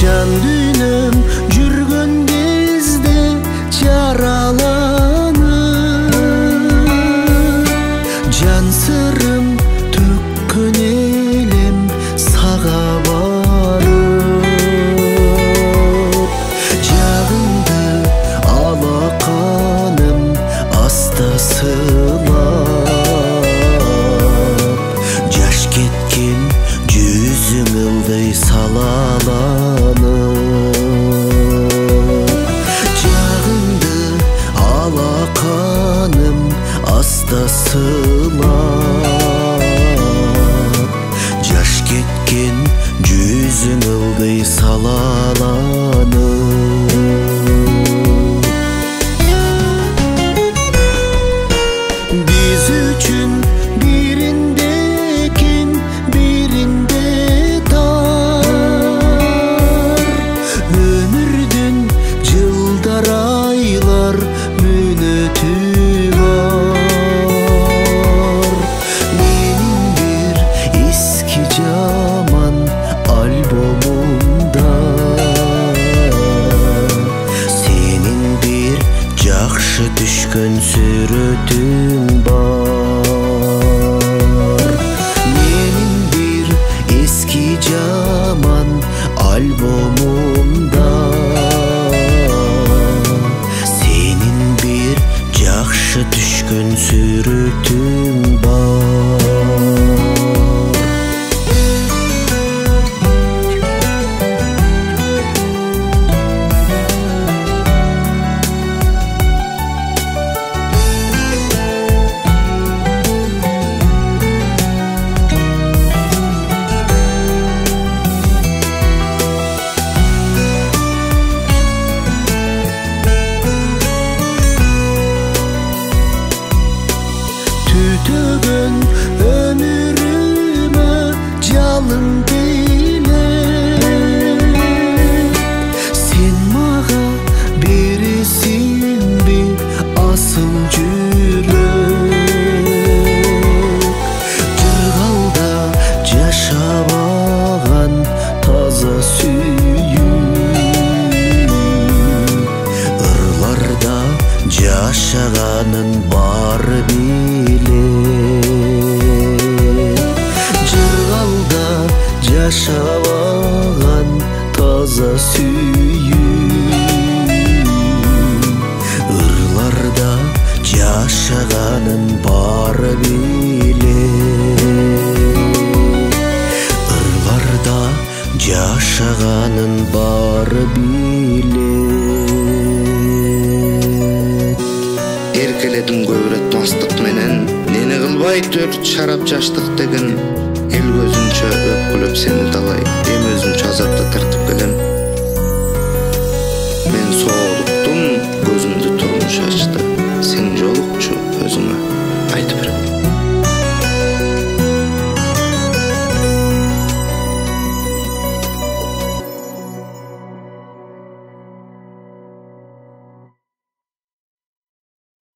Can düynüm жүргөн кезде жараланып, жан сырым төккөн элем сага барып, жагыңды алаканым аста сылап, жаш кеткен жүзүң ылдый салаланып, жагыңды алаканым аста сылап, жаш кеткен жүзүң ылдый салаланып. Биз үчүн биринде кең, биринде тар, өмүрдүн жылдар айлар мөөнөтү бар. Менин бир эски жаман альбомумда сенин бир жакшы түшкөн сүрөтүң бар. Менин бир эски жаман альбомумда сенин бир жакшы түшкөн сүрөтүң бар. Түтөгөн өмүрүмө жалын тейлеп, сен мага бересиңби асыл жүрөк. Жыргалда жашабаган таза сүйүү, ырларда жашаганын баары жыргалда жашабаган таза сүйүү, ырларда жашаганын баары билет, ырларда жашаганын баары билет. Эркеледим көбүрөт мастык менен, нени кылбай төрт шарап жаштык деген. Эл көзүнчө өпкүлөп сени талай, эми өзүмчө азапты тартып келем. Мен соолуктум, көзүмдү турмуш ачты, сен жолукчу өзүңө айтып берем.